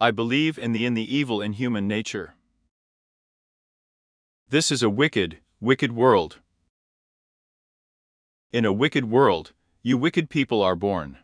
I believe in the evil in human nature. This is a wicked, wicked world. In a wicked world, you wicked people are born.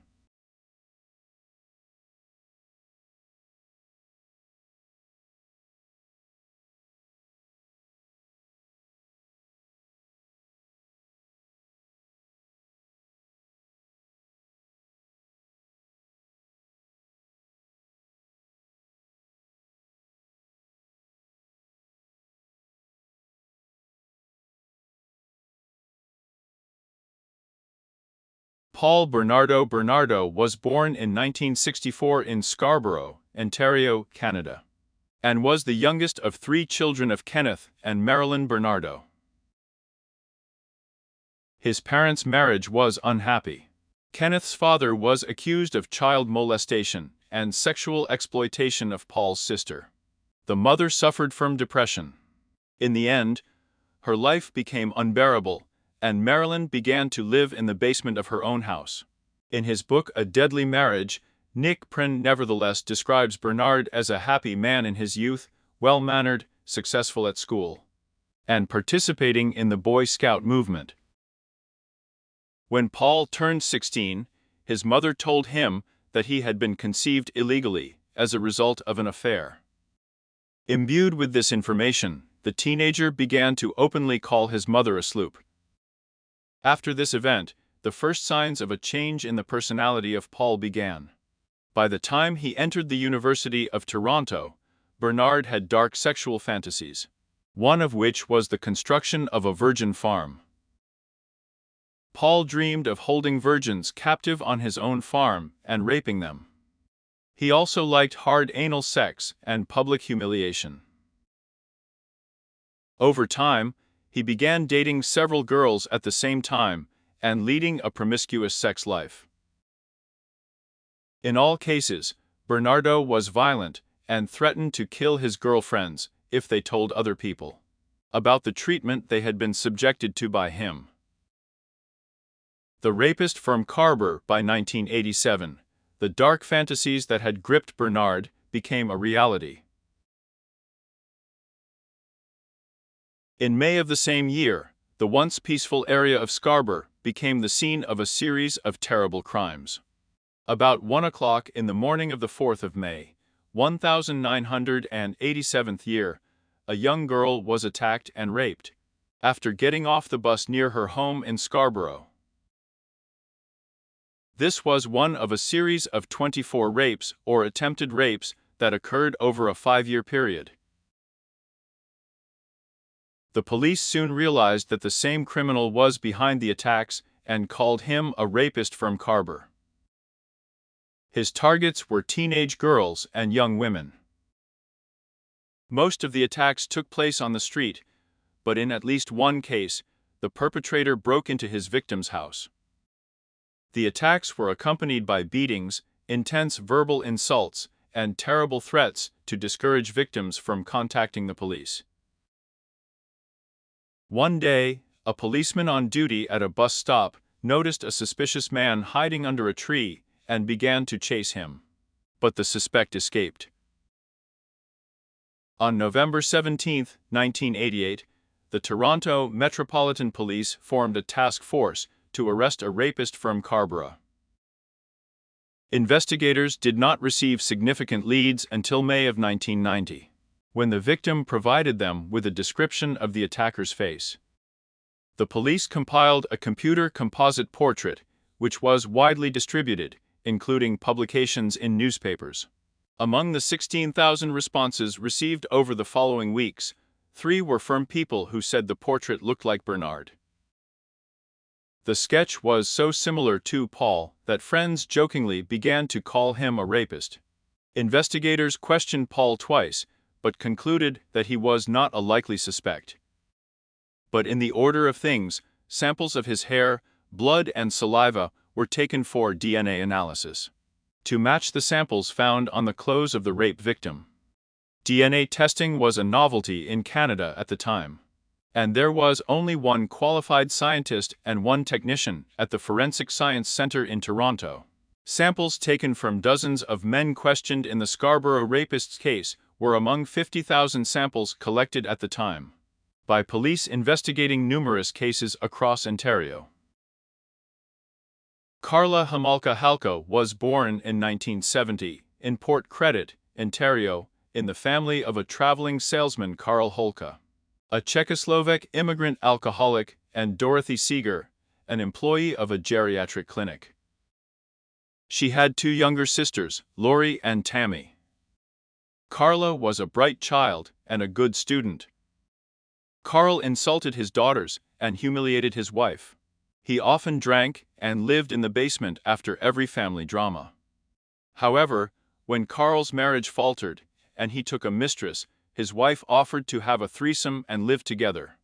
Paul Bernardo was born in 1964 in Scarborough, Ontario, Canada, and was the youngest of 3 children of Kenneth and Marilyn Bernardo. His parents' marriage was unhappy. Kenneth's father was accused of child molestation and sexual exploitation of Paul's sister. The mother suffered from depression. In the end, her life became unbearable, and Marilyn began to live in the basement of her own house. In his book A Deadly Marriage, Nick Prinn nevertheless describes Bernard as a happy man in his youth, well-mannered, successful at school, and participating in the Boy Scout movement. When Paul turned 16, his mother told him that he had been conceived illegally as a result of an affair. Imbued with this information, the teenager began to openly call his mother a sloop. After this event, the first signs of a change in the personality of Paul began. By the time he entered the University of Toronto, Bernard had dark sexual fantasies, one of which was the construction of a virgin farm. Paul dreamed of holding virgins captive on his own farm and raping them. He also liked hard anal sex and public humiliation. Over time, he began dating several girls at the same time and leading a promiscuous sex life. In all cases, Bernardo was violent and threatened to kill his girlfriends if they told other people about the treatment they had been subjected to by him. The Rapist from Carver by 1987, the dark fantasies that had gripped Bernard became a reality. In May of the same year, the once peaceful area of Scarborough became the scene of a series of terrible crimes. About 1 o'clock in the morning of the 4th of May, 1987th year, a young girl was attacked and raped after getting off the bus near her home in Scarborough. This was one of a series of 24 rapes or attempted rapes that occurred over a 5-year period. The police soon realized that the same criminal was behind the attacks and called him a rapist from Carver. His targets were teenage girls and young women. Most of the attacks took place on the street, but in at least one case, the perpetrator broke into his victim's house. The attacks were accompanied by beatings, intense verbal insults, and terrible threats to discourage victims from contacting the police. One day, a policeman on duty at a bus stop noticed a suspicious man hiding under a tree and began to chase him. But the suspect escaped. On November 17, 1988, the Toronto Metropolitan Police formed a task force to arrest a rapist from Scarborough. Investigators did not receive significant leads until May of 1990, when the victim provided them with a description of the attacker's face. The police compiled a computer composite portrait, which was widely distributed, including publications in newspapers. Among the 16,000 responses received over the following weeks, 3 were from people who said the portrait looked like Bernard. The sketch was so similar to Paul that friends jokingly began to call him a rapist. Investigators questioned Paul twice, but concluded that he was not a likely suspect. But in the order of things, samples of his hair, blood, and saliva were taken for DNA analysis to match the samples found on the clothes of the rape victim. DNA testing was a novelty in Canada at the time, and there was only one qualified scientist and one technician at the Forensic Science Centre in Toronto. Samples taken from dozens of men questioned in the Scarborough rapists case were among 50,000 samples collected at the time by police investigating numerous cases across Ontario. Karla Homolka was born in 1970 in Port Credit, Ontario, in the family of a traveling salesman Karl Homolka, a Czechoslovak immigrant alcoholic, and Dorothy Seeger, an employee of a geriatric clinic. She had two younger sisters, Lori and Tammy. Karla was a bright child and a good student. Karl insulted his daughters and humiliated his wife. He often drank and lived in the basement after every family drama. However, when Karl's marriage faltered and he took a mistress, his wife offered to have a threesome and live together.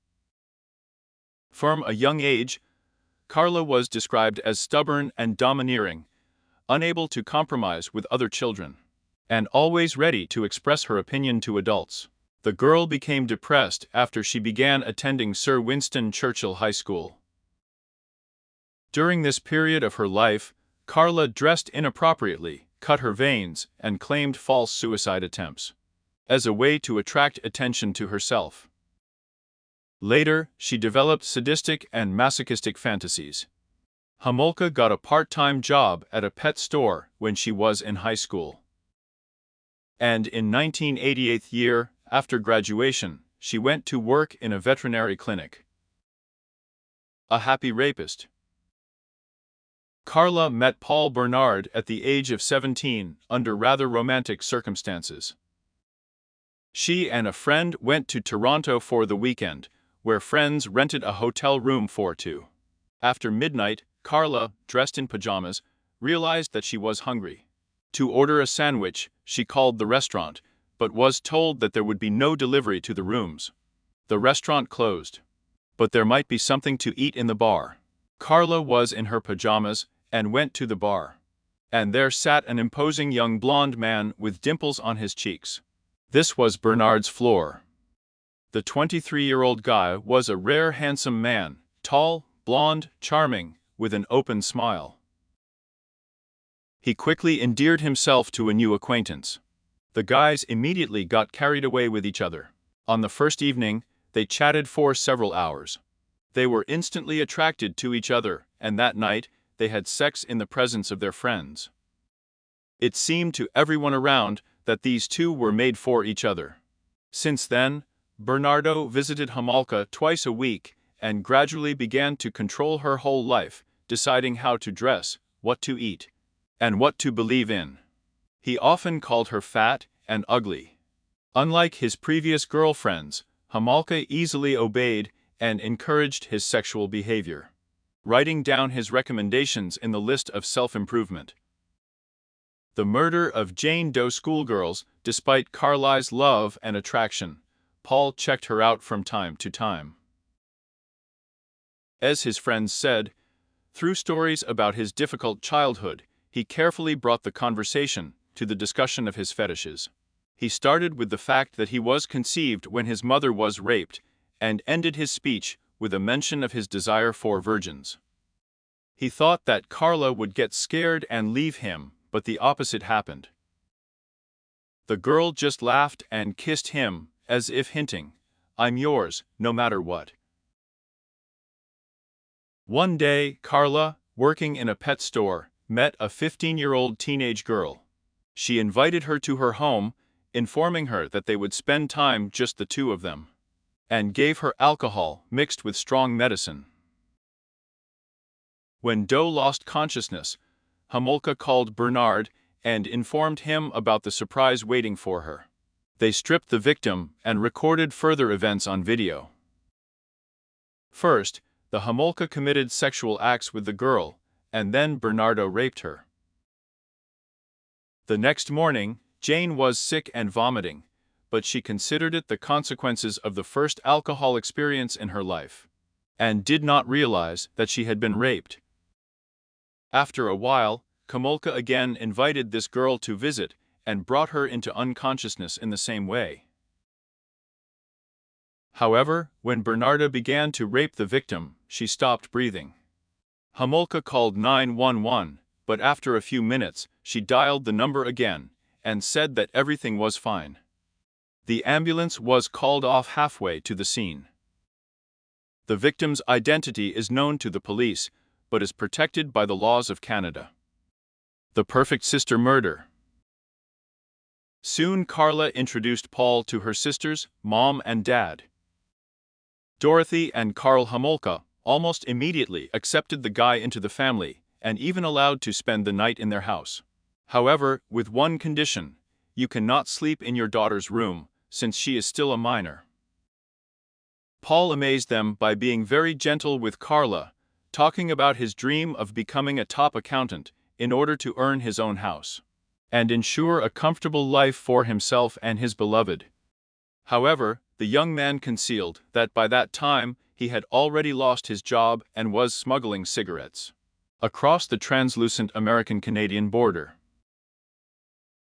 From a young age, Karla was described as stubborn and domineering, unable to compromise with other children, and always ready to express her opinion to adults. The girl became depressed after she began attending Sir Winston Churchill High School. During this period of her life, Karla dressed inappropriately, cut her veins, and claimed false suicide attempts as a way to attract attention to herself. Later, she developed sadistic and masochistic fantasies. Homolka got a part-time job at a pet store when she was in high school. And in 1988, after graduation, she went to work in a veterinary clinic. A happy rapist. Karla met Paul Bernardo at the age of 17 under rather romantic circumstances. She and a friend went to Toronto for the weekend, where friends rented a hotel room for two. After midnight, Karla, dressed in pajamas, realized that she was hungry. To order a sandwich, she called the restaurant, but was told that there would be no delivery to the rooms. The restaurant closed. But there might be something to eat in the bar. Karla was in her pajamas and went to the bar. And there sat an imposing young blonde man with dimples on his cheeks. This was Bernard's floor. The 23-year-old guy was a rare handsome man, tall, blonde, charming, with an open smile. He quickly endeared himself to a new acquaintance. The guys immediately got carried away with each other. On the first evening, they chatted for several hours. They were instantly attracted to each other, and that night, they had sex in the presence of their friends. It seemed to everyone around that these two were made for each other. Since then, Bernardo visited Homolka twice a week and gradually began to control her whole life, deciding how to dress, what to eat, and what to believe in. He often called her fat and ugly. Unlike his previous girlfriends, Homolka easily obeyed and encouraged his sexual behavior, writing down his recommendations in the list of self-improvement. The murder of Jane Doe schoolgirls. Despite Karla's love and attraction, Paul checked her out from time to time. As his friends said, through stories about his difficult childhood, he carefully brought the conversation to the discussion of his fetishes. He started with the fact that he was conceived when his mother was raped, and ended his speech with a mention of his desire for virgins. He thought that Karla would get scared and leave him, but the opposite happened. The girl just laughed and kissed him, as if hinting, "I'm yours, no matter what." One day, Karla, working in a pet store, met a 15-year-old teenage girl. She invited her to her home, informing her that they would spend time just the two of them, and gave her alcohol mixed with strong medicine. When Doe lost consciousness, Homolka called Bernard and informed him about the surprise waiting for her. They stripped the victim and recorded further events on video. First, the Homolka committed sexual acts with the girl, and then Bernardo raped her. The next morning, Jane was sick and vomiting, but she considered it the consequences of the first alcohol experience in her life, and did not realize that she had been raped. After a while, Homolka again invited this girl to visit and brought her into unconsciousness in the same way. However, when Bernardo began to rape the victim, she stopped breathing. Homolka called 911, but after a few minutes, she dialed the number again and said that everything was fine. The ambulance was called off halfway to the scene. The victim's identity is known to the police, but is protected by the laws of Canada. The perfect sister murder. Soon Karla introduced Paul to her sisters, mom and dad. Dorothy and Karla Homolka almost immediately accepted the guy into the family and even allowed to spend the night in their house. However, with one condition: you cannot sleep in your daughter's room, since she is still a minor. Paul amazed them by being very gentle with Karla, talking about his dream of becoming a top accountant in order to earn his own house and ensure a comfortable life for himself and his beloved. However, the young man concealed that by that time he had already lost his job and was smuggling cigarettes across the translucent American-Canadian border.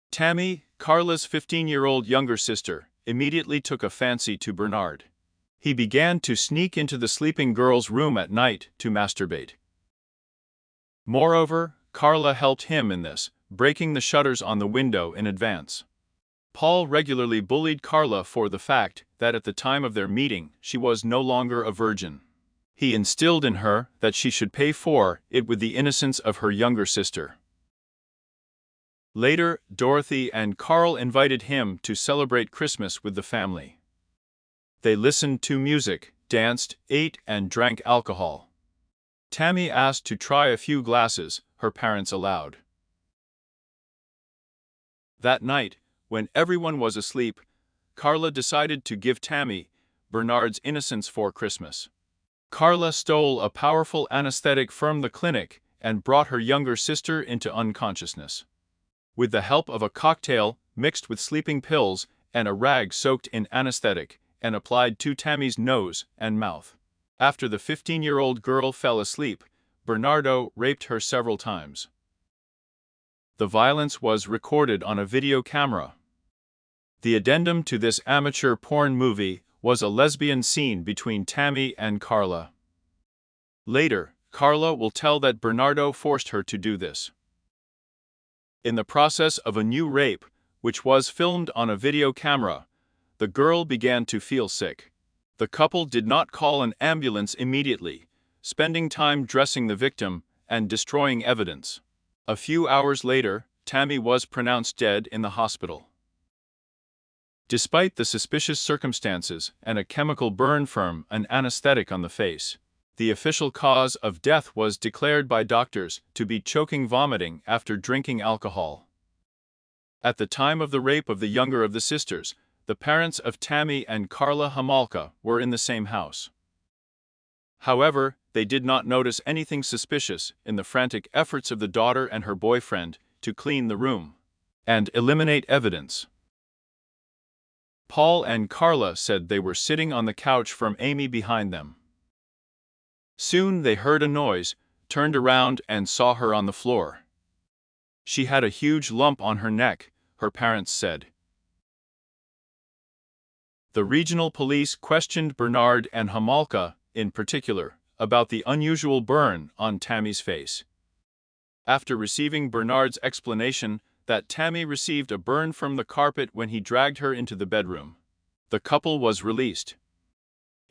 Tammy, Karla's 15-year-old younger sister, immediately took a fancy to Bernard. He began to sneak into the sleeping girl's room at night to masturbate. Moreover, Karla helped him in this, breaking the shutters on the window in advance. Paul regularly bullied Karla for the fact that at the time of their meeting she was no longer a virgin. He instilled in her that she should pay for it with the innocence of her younger sister. Later, Dorothy and Karl invited him to celebrate Christmas with the family. They listened to music, danced, ate, and drank alcohol. Tammy asked to try a few glasses, her parents allowed. That night, when everyone was asleep, Karla decided to give Tammy Bernard's innocence for Christmas. Karla stole a powerful anesthetic from the clinic and brought her younger sister into unconsciousness. With the help of a cocktail mixed with sleeping pills and a rag soaked in anesthetic and applied to Tammy's nose and mouth. After the 15-year-old girl fell asleep, Bernardo raped her several times. The violence was recorded on a video camera. The addendum to this amateur porn movie was a lesbian scene between Tammy and Karla. Later, Karla will tell that Bernardo forced her to do this. In the process of a new rape, which was filmed on a video camera, the girl began to feel sick. The couple did not call an ambulance immediately, spending time dressing the victim and destroying evidence. A few hours later, Tammy was pronounced dead in the hospital. Despite the suspicious circumstances and a chemical burn from an anesthetic on the face, the official cause of death was declared by doctors to be choking vomiting after drinking alcohol. At the time of the rape of the younger of the sisters, the parents of Tammy and Karla Homolka were in the same house. However, they did not notice anything suspicious in the frantic efforts of the daughter and her boyfriend to clean the room and eliminate evidence. Paul and Karla said they were sitting on the couch from Amy behind them. Soon they heard a noise, turned around and saw her on the floor. She had a huge lump on her neck, her parents said. The regional police questioned Bernard and Homolka, in particular, about the unusual burn on Tammy's face. After receiving Bernard's explanation that Tammy received a burn from the carpet when he dragged her into the bedroom, the couple was released.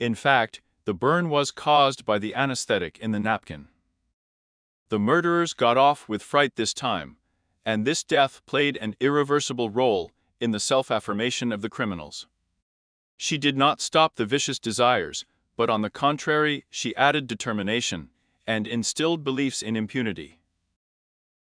In fact, the burn was caused by the anesthetic in the napkin. The murderers got off with fright this time, and this death played an irreversible role in the self-affirmation of the criminals. She did not stop the vicious desires, but on the contrary, she added determination and instilled beliefs in impunity.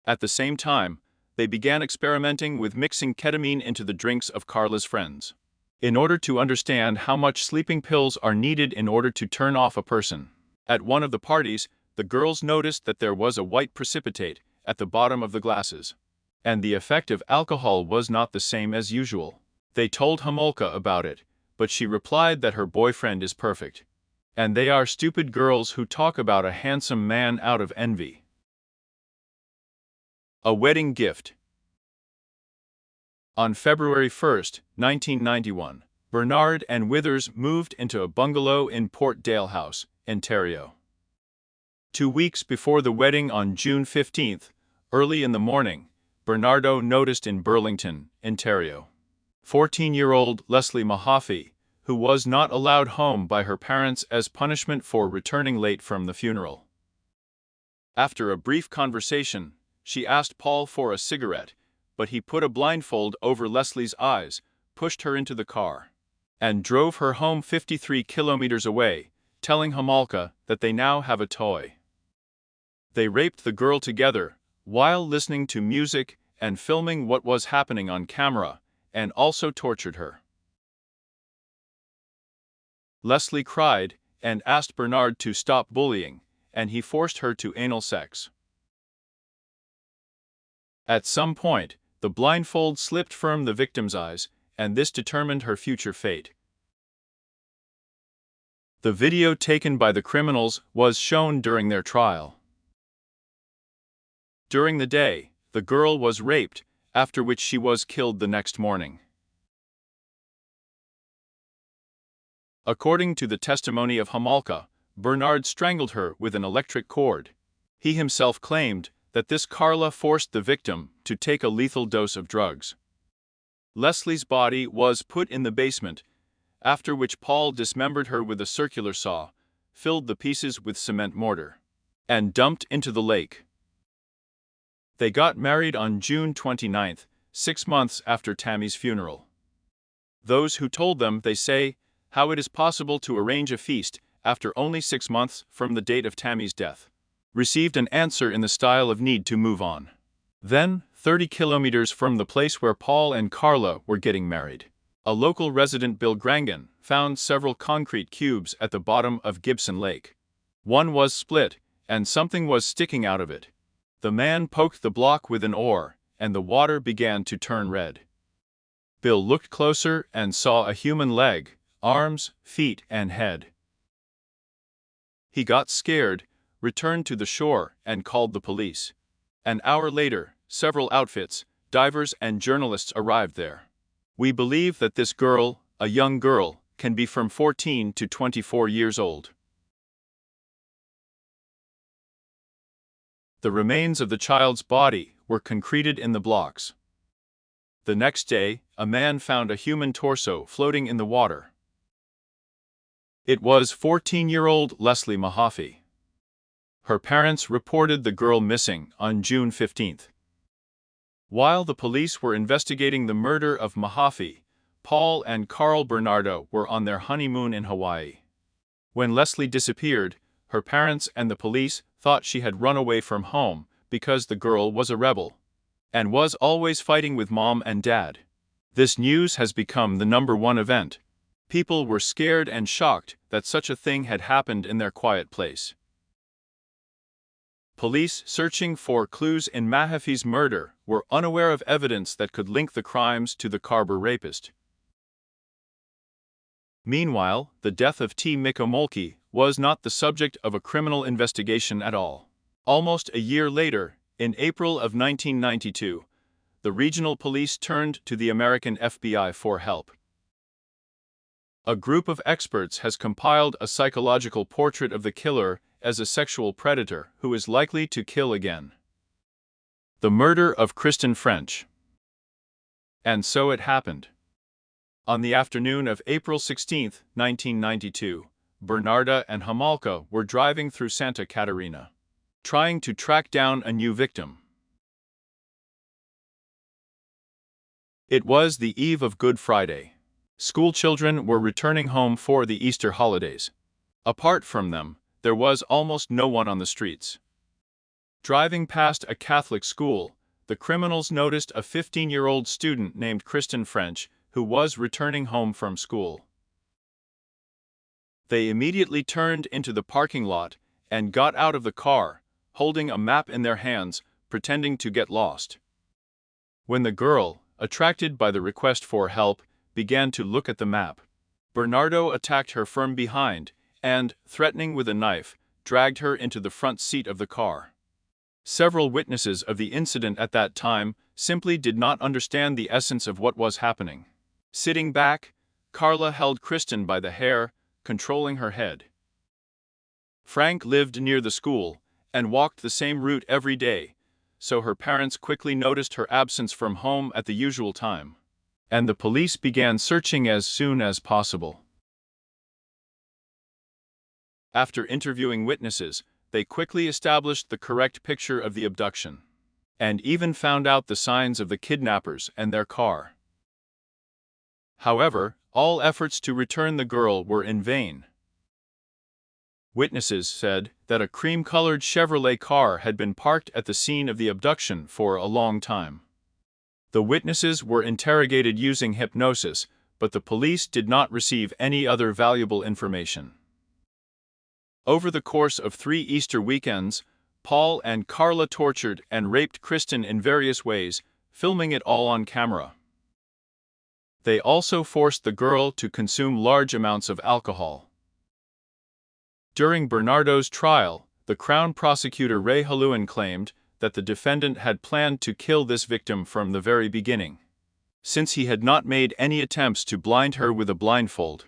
At the same time, they began experimenting with mixing ketamine into the drinks of Karla's friends, in order to understand how much sleeping pills are needed in order to turn off a person. At one of the parties, the girls noticed that there was a white precipitate at the bottom of the glasses, and the effect of alcohol was not the same as usual. They told Homolka about it, but she replied that her boyfriend is perfect, and they are stupid girls who talk about a handsome man out of envy. A wedding gift. On February 1, 1991, Bernard and Withers moved into a bungalow in Port Dalehouse, Ontario. 2 weeks before the wedding on June 15, Early in the morning, Bernardo noticed in Burlington, Ontario, 14-year-old Leslie Mahaffey, who was not allowed home by her parents as punishment for returning late from the funeral. After a brief conversation, she asked Paul for a cigarette, but he put a blindfold over Leslie's eyes, pushed her into the car, and drove her home 53 kilometers away, telling Homolka that they now have a toy. They raped the girl together, while listening to music and filming what was happening on camera, and also tortured her. Leslie cried and asked Bernard to stop bullying, and he forced her to anal sex. At some point, the blindfold slipped from the victim's eyes, and this determined her future fate. The video taken by the criminals was shown during their trial. During the day, the girl was raped, after which she was killed the next morning. According to the testimony of Homolka, Bernard strangled her with an electric cord. He himself claimed that this Karla forced the victim to take a lethal dose of drugs. Leslie's body was put in the basement, after which Paul dismembered her with a circular saw, filled the pieces with cement mortar, and dumped into the lake. They got married on June 29, 6 months after Tammy's funeral. Those who told them, they say, how it is possible to arrange a feast after only 6 months from the date of Tammy's death, received an answer in the style of need to move on. Then, 30 kilometers from the place where Paul and Karla were getting married, a local resident, Bill Grangan, found several concrete cubes at the bottom of Gibson Lake. One was split, and something was sticking out of it. The man poked the block with an oar, and the water began to turn red. Bill looked closer and saw a human leg, arms, feet, and head. He got scared, returned to the shore, and called the police. An hour later, several outfits, divers and journalists arrived there. We believe that this girl, a young girl, can be from 14 to 24 years old. The remains of the child's body were concreted in the blocks. The next day, a man found a human torso floating in the water. It was 14-year-old Leslie Mahaffey. Her parents reported the girl missing on June 15. While the police were investigating the murder of Mahaffey, Paul and Paul Bernardo were on their honeymoon in Hawaii. When Leslie disappeared, her parents and the police thought she had run away from home because the girl was a rebel and was always fighting with mom and dad. This news has become the #1 event. People were scared and shocked that such a thing had happened in their quiet place. Police searching for clues in Mahaffey's murder were unaware of evidence that could link the crimes to the Karla rapist. Meanwhile, the death of T. Homolka was not the subject of a criminal investigation at all. Almost a year later, in April of 1992, the regional police turned to the American FBI for help. A group of experts has compiled a psychological portrait of the killer as a sexual predator who is likely to kill again. The murder of Kristen French. And so it happened. On the afternoon of April 16, 1992, Bernardo and Homolka were driving through Santa Catarina, trying to track down a new victim. It was the eve of Good Friday. School children were returning home for the Easter holidays. Apart from them, there was almost no one on the streets. Driving past a Catholic school, the criminals noticed a 15-year-old student named Kristen French who was returning home from school. They immediately turned into the parking lot and got out of the car, holding a map in their hands, pretending to get lost. When the girl, attracted by the request for help, began to look at the map, Bernardo attacked her from behind and, threatening with a knife, dragged her into the front seat of the car. Several witnesses of the incident at that time simply did not understand the essence of what was happening. Sitting back, Karla held Kristen by the hair, controlling her head. Frank lived near the school and walked the same route every day, so her parents quickly noticed her absence from home at the usual time, and the police began searching as soon as possible. After interviewing witnesses, they quickly established the correct picture of the abduction, and even found out the signs of the kidnappers and their car. However, all efforts to return the girl were in vain. Witnesses said that a cream-colored Chevrolet car had been parked at the scene of the abduction for a long time. The witnesses were interrogated using hypnosis, but the police did not receive any other valuable information. Over the course of 3 Easter weekends, Paul and Karla tortured and raped Kristen in various ways, filming it all on camera. They also forced the girl to consume large amounts of alcohol. During Bernardo's trial, the Crown prosecutor Ray Halluin claimed that the defendant had planned to kill this victim from the very beginning, since he had not made any attempts to blind her with a blindfold,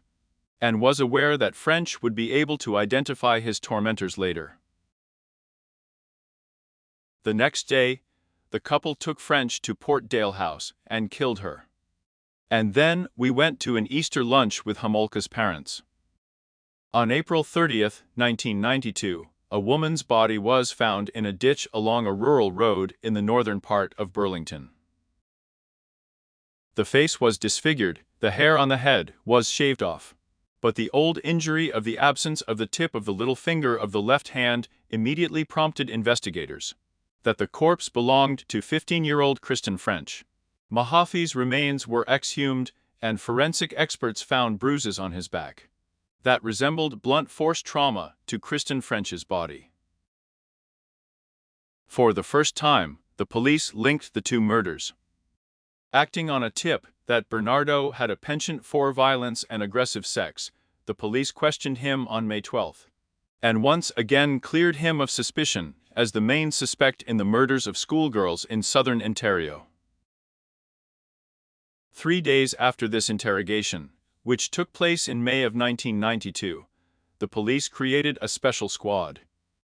and was aware that French would be able to identify his tormentors later. The next day, the couple took French to Portdale House and killed her. And then we went to an Easter lunch with Homolka's parents. On April 30, 1992, a woman's body was found in a ditch along a rural road in the northern part of Burlington. The face was disfigured, the hair on the head was shaved off, but the old injury of the absence of the tip of the little finger of the left hand immediately prompted investigators that the corpse belonged to 15-year-old Kristen French. Mahaffey's remains were exhumed, and forensic experts found bruises on his back that resembled blunt force trauma to Kristen French's body. For the first time, the police linked the 2 murders. Acting on a tip that Bernardo had a penchant for violence and aggressive sex, the police questioned him on May 12, and once again cleared him of suspicion as the main suspect in the murders of schoolgirls in southern Ontario. 3 days after this interrogation, which took place in May of 1992, the police created a special squad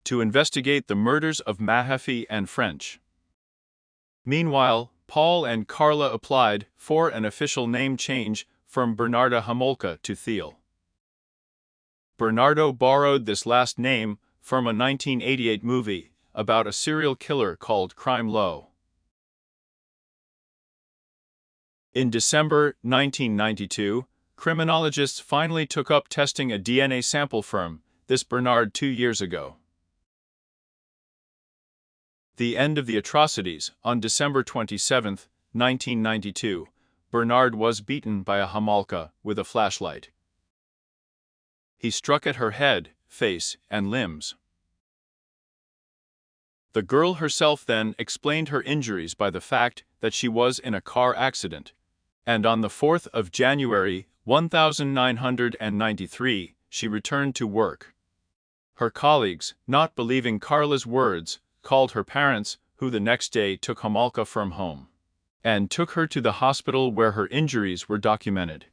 to investigate the murders of Mahaffey and French. Meanwhile, Paul and Karla applied for an official name change from Bernardo Homolka to Thiel. Bernardo borrowed this last name from a 1988 movie about a serial killer called Crime Low. In December 1992, criminologists finally took up testing a DNA sample from this Bernard 2 years ago. The end of the atrocities. On December 27, 1992, Bernard was beaten by a Homolka with a flashlight. He struck at her head, face, and limbs. The girl herself then explained her injuries by the fact that she was in a car accident, and on the 4th of January, 1993, she returned to work. Her colleagues, not believing Karla's words, called her parents, who the next day took Homolka from home and took her to the hospital where her injuries were documented.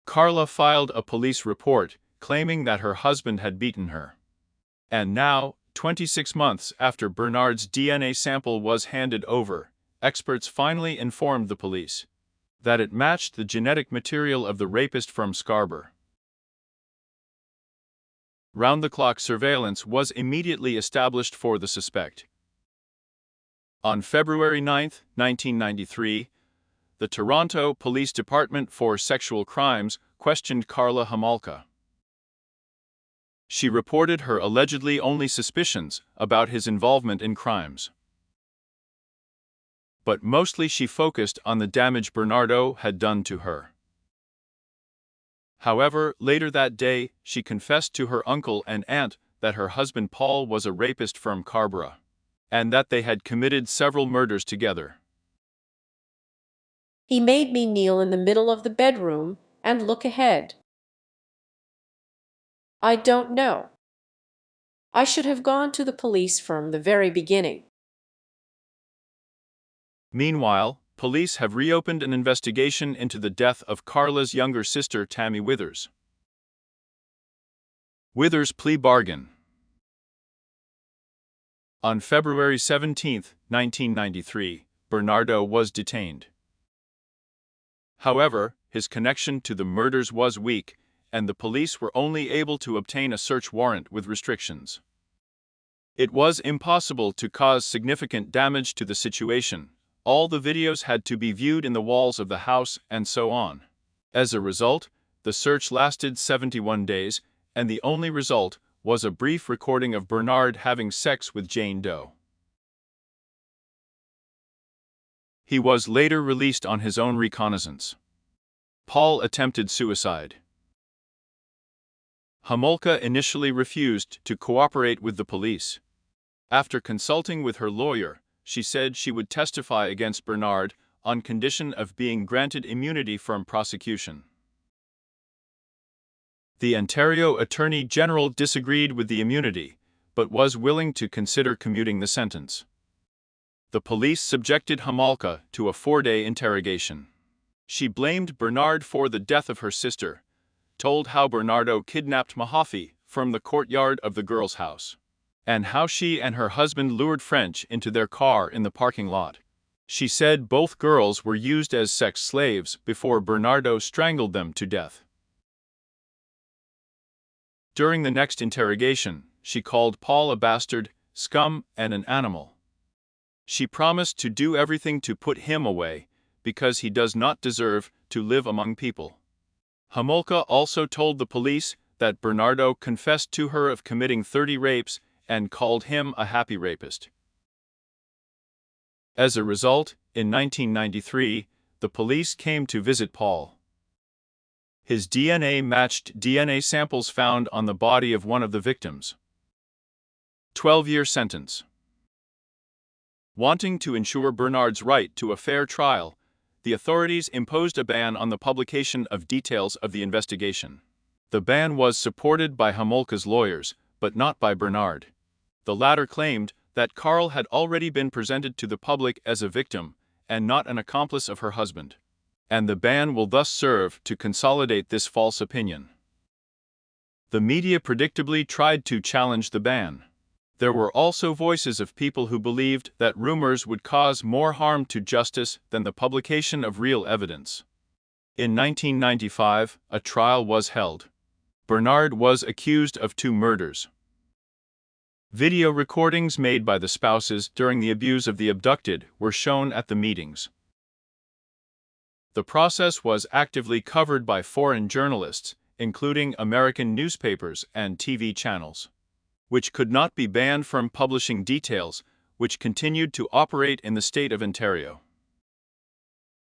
Karla filed a police report claiming that her husband had beaten her. And now, 26 months after Bernard's DNA sample was handed over, experts finally informed the police that it matched the genetic material of the rapist from Scarborough. Round-the-clock surveillance was immediately established for the suspect. On February 9, 1993, the Toronto Police Department for Sexual Crimes questioned Karla Homolka. She reported her allegedly only suspicions about his involvement in crimes. But mostly she focused on the damage Bernardo had done to her. However, later that day, she confessed to her uncle and aunt that her husband Paul was a rapist from Scarborough, and that they had committed several murders together. He made me kneel in the middle of the bedroom and look ahead. I don't know. I should have gone to the police from the very beginning. Meanwhile, police have reopened an investigation into the death of Karla's younger sister Tammy Withers. Withers' plea bargain. On February 17, 1993, Bernardo was detained. However, his connection to the murders was weak, and the police were only able to obtain a search warrant with restrictions. It was impossible to cause significant damage to the situation. All the videos had to be viewed in the walls of the house and so on. As a result, the search lasted 71 days, and the only result was a brief recording of Bernard having sex with Jane Doe. He was later released on his own reconnaissance. Paul attempted suicide. Homolka initially refused to cooperate with the police. After consulting with her lawyer, she said she would testify against Bernard on condition of being granted immunity from prosecution. The Ontario Attorney General disagreed with the immunity, but was willing to consider commuting the sentence. The police subjected Homolka to a 4-day interrogation. She blamed Bernard for the death of her sister, told how Bernardo kidnapped Mahaffey from the courtyard of the girl's house, and how she and her husband lured French into their car in the parking lot. She said both girls were used as sex slaves before Bernardo strangled them to death. During the next interrogation, she called Paul a bastard, scum, and an animal. She promised to do everything to put him away, because he does not deserve to live among people. Homolka also told the police that Bernardo confessed to her of committing 30 rapes and called him a happy rapist. As a result, in 1993, the police came to visit Paul. His DNA matched DNA samples found on the body of one of the victims. 12-year sentence. Wanting to ensure Bernard's right to a fair trial, the authorities imposed a ban on the publication of details of the investigation. The ban was supported by Homolka's lawyers, but not by Bernard. The latter claimed that Karl had already been presented to the public as a victim and not an accomplice of her husband, and the ban will thus serve to consolidate this false opinion. The media predictably tried to challenge the ban. There were also voices of people who believed that rumors would cause more harm to justice than the publication of real evidence. In 1995, a trial was held. Bernard was accused of 2 murders. Video recordings made by the spouses during the abuse of the abducted were shown at the meetings. The process was actively covered by foreign journalists, including American newspapers and TV channels, which could not be banned from publishing details, which continued to operate in the state of Ontario.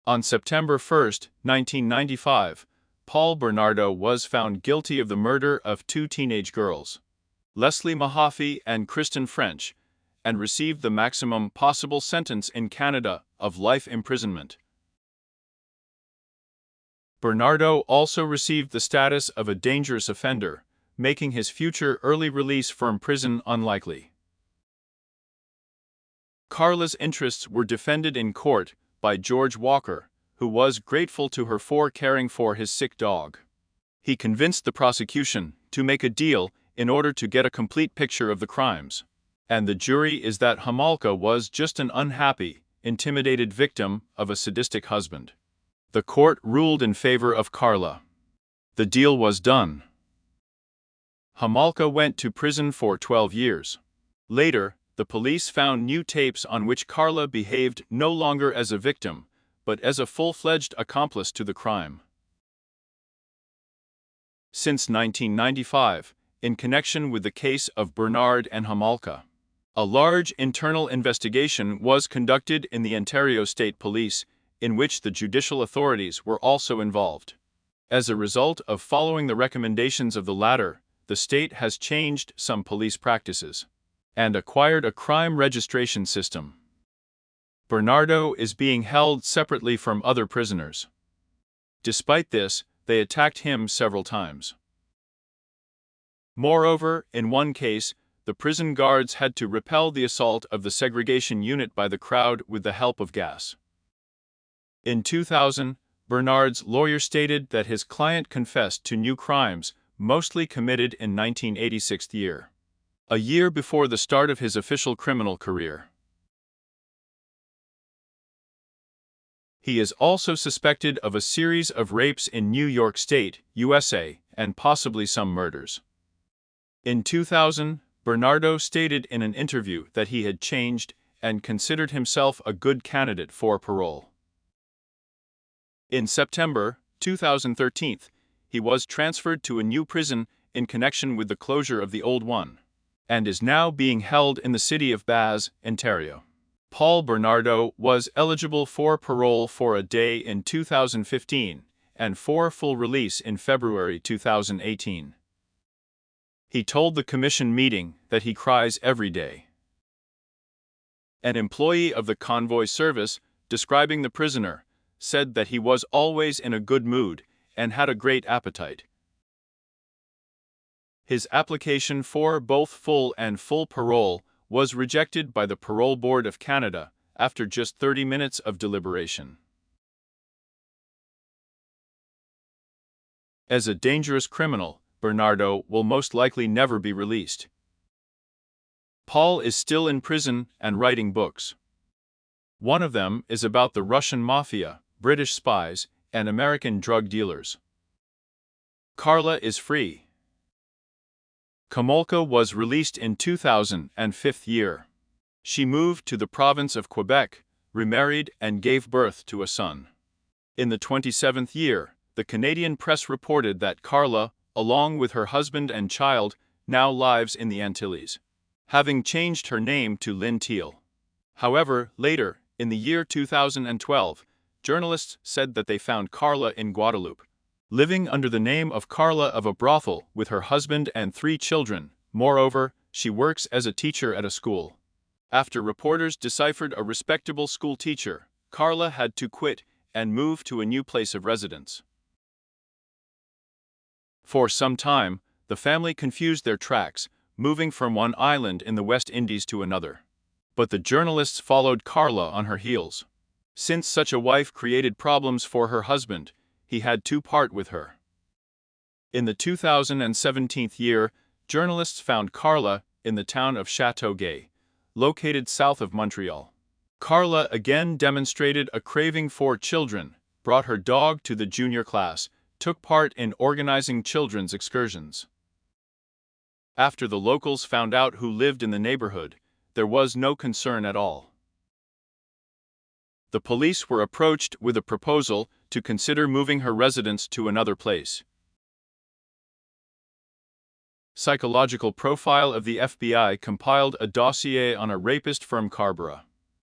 On September 1, 1995, Paul Bernardo was found guilty of the murder of 2 teenage girls, Leslie Mahaffey and Kristen French, and received the maximum possible sentence in Canada of life imprisonment. Bernardo also received the status of a dangerous offender, making his future early release from prison unlikely. Karla's interests were defended in court by George Walker, who was grateful to her for caring for his sick dog. He convinced the prosecution to make a deal in order to get a complete picture of the crimes, and the jury is that Homolka was just an unhappy, intimidated victim of a sadistic husband. The court ruled in favor of Karla. The deal was done. Homolka went to prison for 12 years. Later, the police found new tapes on which Karla behaved no longer as a victim, but as a full-fledged accomplice to the crime. Since 1995, in connection with the case of Bernard and Homolka, a large internal investigation was conducted in the Ontario State Police, in which the judicial authorities were also involved. As a result of following the recommendations of the latter, the state has changed some police practices and acquired a crime registration system. Bernardo is being held separately from other prisoners. Despite this, they attacked him several times. Moreover, in one case, the prison guards had to repel the assault of the segregation unit by the crowd with the help of gas. In 2000, Bernard's lawyer stated that his client confessed to new crimes, mostly committed in 1986 year. a year before the start of his official criminal career. He is also suspected of a series of rapes in New York State, USA, and possibly some murders. In 2000, Bernardo stated in an interview that he had changed and considered himself a good candidate for parole. In September 2013, he was transferred to a new prison in connection with the closure of the old one, and is now being held in the city of Bass, Ontario. Paul Bernardo was eligible for parole for a day in 2015 and for full release in February 2018. He told the commission meeting that he cries every day. An employee of the convoy service, describing the prisoner, said that he was always in a good mood and had a great appetite. His application for both full and full parole was rejected by the Parole Board of Canada after just 30 minutes of deliberation. As a dangerous criminal, Bernardo will most likely never be released. Paul is still in prison and writing books. One of them is about the Russian mafia, British spies, and American drug dealers. Karla is free. Homolka was released in 2005. She moved to the province of Quebec, remarried, and gave birth to a son. In the 27th year, the Canadian press reported that Karla, along with her husband and child, now lives in the Antilles, having changed her name to Lynn Teal. However, later, in the year 2012, journalists said that they found Karla in Guadeloupe, living under the name of Karla of a brothel with her husband and 3 children. Moreover, she works as a teacher at a school. After reporters deciphered a respectable school teacher, Karla had to quit and move to a new place of residence. For some time, the family confused their tracks, moving from one island in the West Indies to another. But the journalists followed Karla on her heels. Since such a wife created problems for her husband, he had to part with her. In the 2017 year, journalists found Karla in the town of Châteauguay, located south of Montreal. Karla again demonstrated a craving for children, brought her dog to the junior class, took part in organizing children's excursions. After the locals found out who lived in the neighborhood, there was no concern at all. The police were approached with a proposal to consider moving her residence to another place. Psychological Profile of the FBI compiled a dossier on a rapist from Scarborough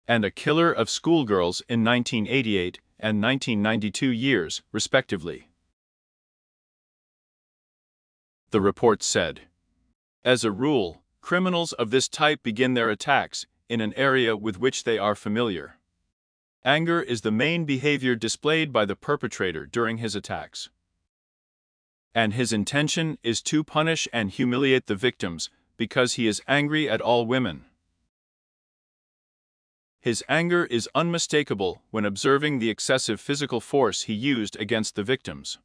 and a killer of schoolgirls in 1988 and 1992 years, respectively. The report said, as a rule, criminals of this type begin their attacks in an area with which they are familiar. Anger is the main behavior displayed by the perpetrator during his attacks, and his intention is to punish and humiliate the victims because he is angry at all women. His anger is unmistakable when observing the excessive physical force he used against the victims.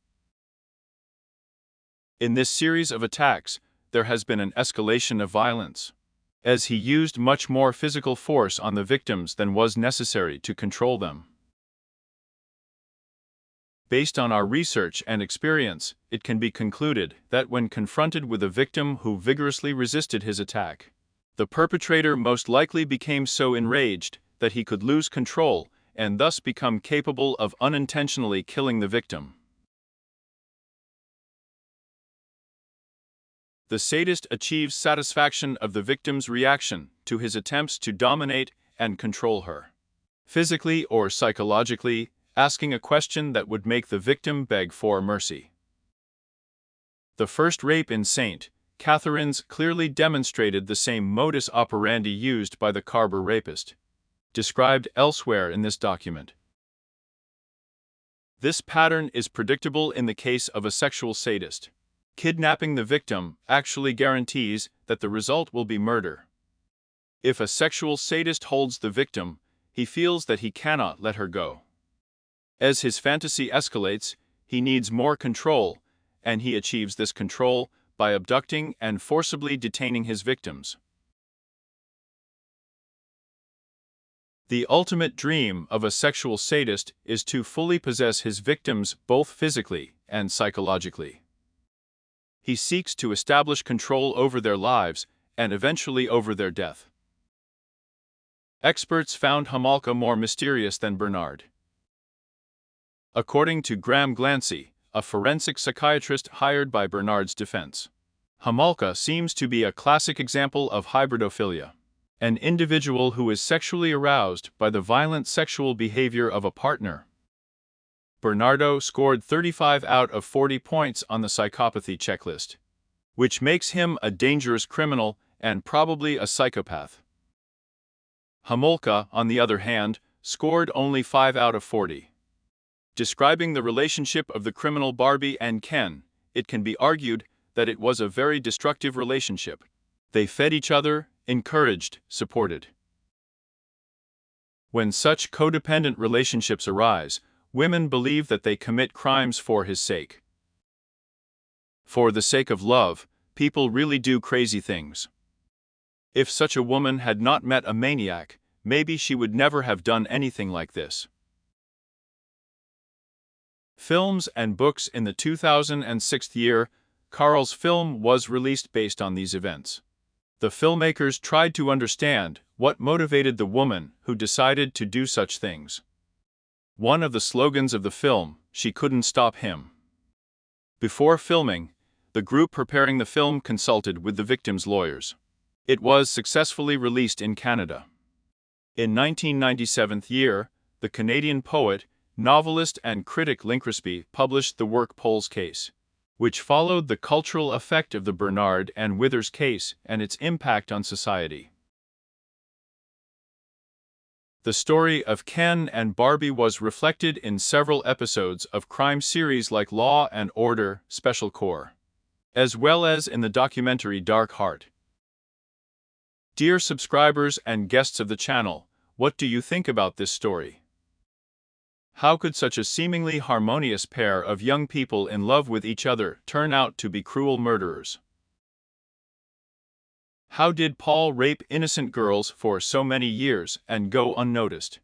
In this series of attacks, there has been an escalation of violence, as he used much more physical force on the victims than was necessary to control them. Based on our research and experience, it can be concluded that when confronted with a victim who vigorously resisted his attack, the perpetrator most likely became so enraged that he could lose control and thus become capable of unintentionally killing the victim. The sadist achieves satisfaction of the victim's reaction to his attempts to dominate and control her, physically or psychologically, asking a question that would make the victim beg for mercy. The first rape in St. Catharines clearly demonstrated the same modus operandi used by the Scarborough rapist, described elsewhere in this document. This pattern is predictable in the case of a sexual sadist. Kidnapping the victim actually guarantees that the result will be murder. If a sexual sadist holds the victim, he feels that he cannot let her go. As his fantasy escalates, he needs more control, and he achieves this control by abducting and forcibly detaining his victims. The ultimate dream of a sexual sadist is to fully possess his victims both physically and psychologically. He seeks to establish control over their lives and eventually over their death. Experts found Homolka more mysterious than Bernard. According to Graham Glancy, a forensic psychiatrist hired by Bernard's defense, Homolka seems to be a classic example of hybridophilia, an individual who is sexually aroused by the violent sexual behavior of a partner. Bernardo scored 35 out of 40 points on the psychopathy checklist, which makes him a dangerous criminal and probably a psychopath. Homolka, on the other hand, scored only 5 out of 40. Describing the relationship of the criminal Barbie and Ken, it can be argued that it was a very destructive relationship. They fed each other, encouraged, supported. When such codependent relationships arise, women believe that they commit crimes for his sake. For the sake of love, people really do crazy things. If such a woman had not met a maniac, maybe she would never have done anything like this. Films and books. In the 2006 year, Karl's film was released based on these events. The filmmakers tried to understand what motivated the woman who decided to do such things. One of the slogans of the film, "She couldn't stop him." Before filming, the group preparing the film consulted with the victims' lawyers. It was successfully released in Canada. In 1997 year, the Canadian poet, novelist and critic Link Crispy published the work Paul's Case, which followed the cultural effect of the Bernard and Withers case and its impact on society. The story of Ken and Barbie was reflected in several episodes of crime series like Law and Order: Special Corps, as well as in the documentary Dark Heart. Dear subscribers and guests of the channel, what do you think about this story? How could such a seemingly harmonious pair of young people in love with each other turn out to be cruel murderers? How did Paul rape innocent girls for so many years and go unnoticed?